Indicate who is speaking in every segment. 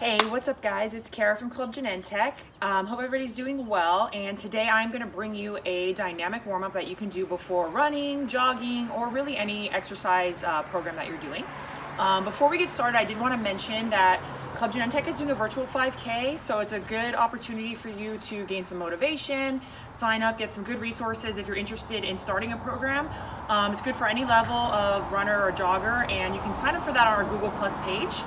Speaker 1: Hey, what's up guys? It's Kara from Club Genentech. Hope everybody's doing well, and today I'm going to bring you a dynamic warm-up that you can do before running, jogging, or really any exercise program that you're doing. Before we get started, I did want to mention that Club Genentech is doing a virtual 5K, so it's a good opportunity for you to gain some motivation, sign up, get some good resources if you're interested in starting a program. It's good for any level of runner or jogger, and you can sign up for that on our Google Plus page.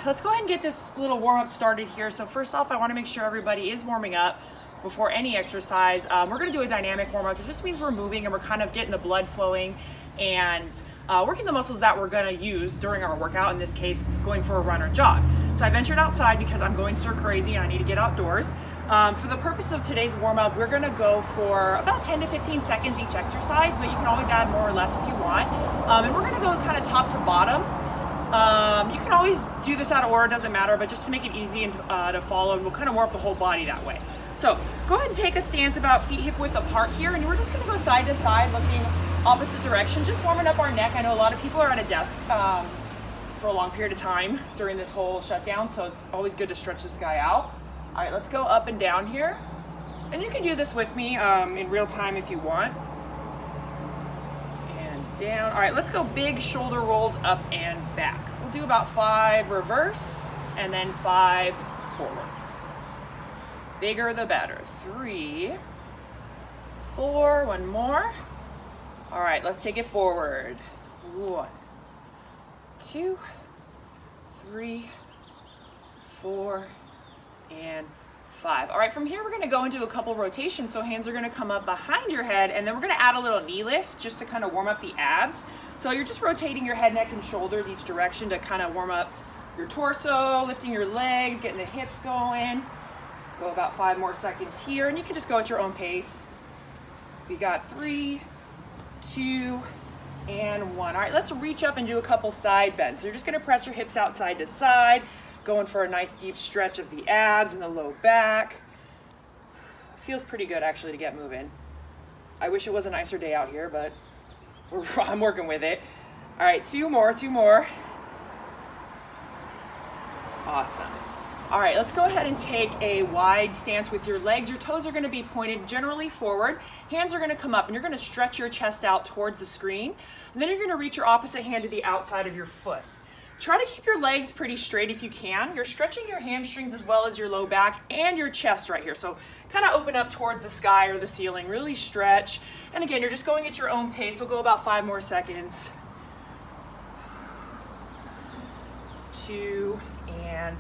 Speaker 1: Let's go ahead and get this little warm-up started here. So first off, I want to make sure everybody is warming up before any exercise. We're going to do a dynamic warm-up. This just means we're moving and we're kind of getting the blood flowing and working the muscles that we're going to use during our workout, in this case, going for a run or jog. So I ventured outside because I'm going stir crazy and I need to get outdoors. For the purpose of today's warm-up, we're going to go for about 10 to 15 seconds each exercise, but you can always add more or less if you want. And we're going to go kind of top to bottom. You can always do this out of order, doesn't matter, but just to make it easy and to follow, and we'll kind of warm up the whole body that way. So go ahead and take a stance about feet hip width apart here, and we're just going to go side to side looking opposite direction, just warming up our neck. I know a lot of people are at a desk for a long period of time during this whole shutdown, so it's always good to stretch this guy out. All right, let's go up and down here, and you can do this with me in real time if you want. Down. All right, let's go big shoulder rolls up and back. We'll do about 5 reverse and then 5 forward. Bigger the better. 3, 4, one more. All right, let's take it forward. 1, 2, 3, 4, and 5. All right, from here we're going to go into a couple rotations. So hands are going to come up behind your head, and then we're going to add a little knee lift just to kind of warm up the abs. So you're just rotating your head, neck, and shoulders each direction to kind of warm up your torso, lifting your legs, getting the hips going. Go about 5 more seconds here, and you can just go at your own pace. We got 3, 2, and 1. All right, let's reach up and do a couple side bends. So you're just going to press your hips out side to side, going for a nice deep stretch of the abs and the low back. Feels pretty good actually to get moving. I wish it was a nicer day out here, but I'm working with it. All right, 2 more. Awesome. All right, let's go ahead and take a wide stance with your legs. Your toes are going to be pointed generally forward. Hands are going to come up, and you're going to stretch your chest out towards the screen. And then you're going to reach your opposite hand to the outside of your foot. Try to keep your legs pretty straight if you can. You're stretching your hamstrings as well as your low back and your chest right here. So kind of open up towards the sky or the ceiling, really stretch. And again, you're just going at your own pace. We'll go about 5 more seconds. 2 and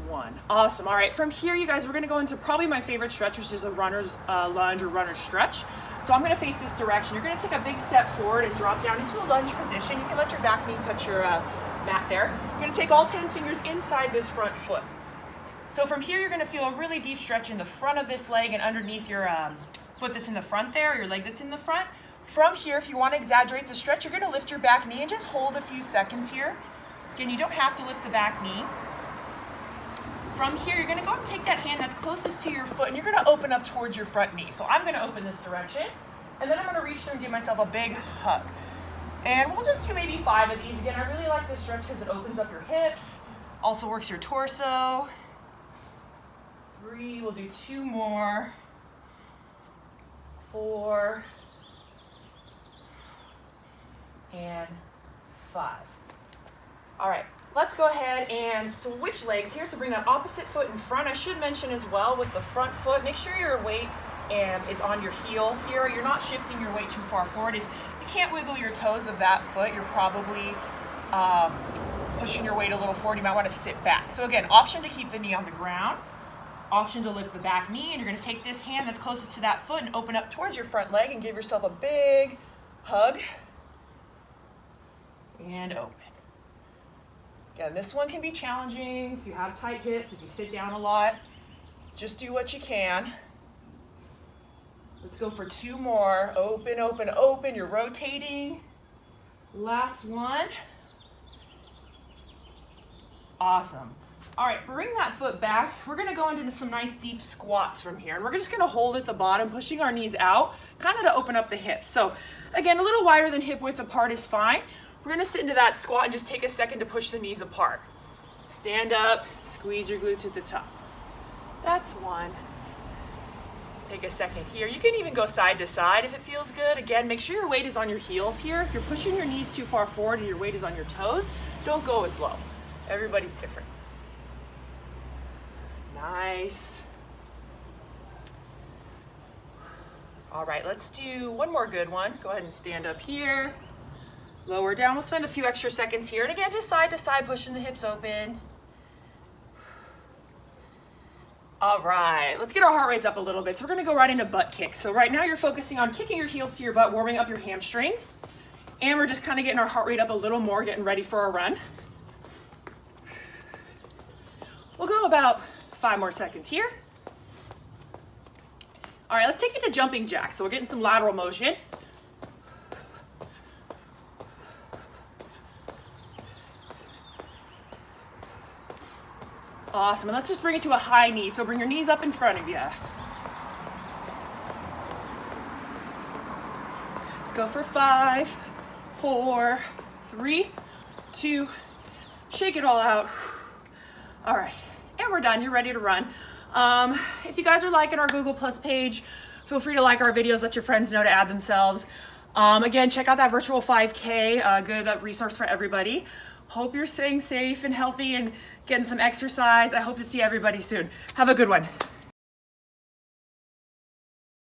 Speaker 1: 1. Awesome. All right, from here, you guys, we're going to go into probably my favorite stretch, which is a runner's lunge or runner's stretch. So I'm going to face this direction. You're going to take a big step forward and drop down into a lunge position. You can let your back knee touch your mat there. You're going to take all 10 fingers inside this front foot. So from here, you're going to feel a really deep stretch in the front of this leg and underneath your foot that's in the front there, your leg that's in the front. From here, if you want to exaggerate the stretch, you're going to lift your back knee and just hold a few seconds here. Again, you don't have to lift the back knee. From here, you're going to go and take that hand that's closest to your foot, and you're going to open up towards your front knee. So I'm going to open this direction, and then I'm going to reach through and give myself a big hug. And we'll just do maybe 5 of these. Again, I really like this stretch because it opens up your hips, also works your torso. 3, we'll do 2 more. 4, and 5. All right, let's go ahead and switch legs here. So bring that opposite foot in front. I should mention as well with the front foot, make sure your weight is on your heel here. You're not shifting your weight too far forward. If you can't wiggle your toes of that foot, you're probably pushing your weight a little forward. You might want to sit back. So again, option to keep the knee on the ground, option to lift the back knee, and you're going to take this hand that's closest to that foot and open up towards your front leg and give yourself a big hug and open. Again, this one can be challenging if you have tight hips, if you sit down a lot. Just do what you can. Let's go for 2 more. Open, open, open. You're rotating. Last one. Awesome. All right, bring that foot back. We're gonna go into some nice deep squats from here. And we're just gonna hold at the bottom, pushing our knees out, kind of to open up the hips. So again, a little wider than hip width apart is fine. We're gonna sit into that squat and just take a second to push the knees apart. Stand up, squeeze your glutes at the top. That's one. Take a second here. You can even go side to side if it feels good. Again, make sure your weight is on your heels here. If you're pushing your knees too far forward and your weight is on your toes, don't go as low. Everybody's different. Nice. All right, let's do one more good one. Go ahead and stand up here. Lower down. We'll spend a few extra seconds here. And again, just side to side, pushing the hips open. All right, let's get our heart rates up a little bit. So we're gonna go right into butt kicks. So right now you're focusing on kicking your heels to your butt, warming up your hamstrings. And we're just kind of getting our heart rate up a little more, getting ready for a run. We'll go about 5 more seconds here. All right, let's take it to jumping jacks. So we're getting some lateral motion. Awesome, and let's just bring it to a high knee. So bring your knees up in front of you. Let's go for 5, 4, 3, 2, shake it all out. All right, and we're done, you're ready to run. If you guys are liking our Google Plus page, feel free to like our videos, let your friends know to add themselves. Again, check out that virtual 5K, a good resource for everybody. Hope you're staying safe and healthy and getting some exercise. I hope to see everybody soon. Have a good one.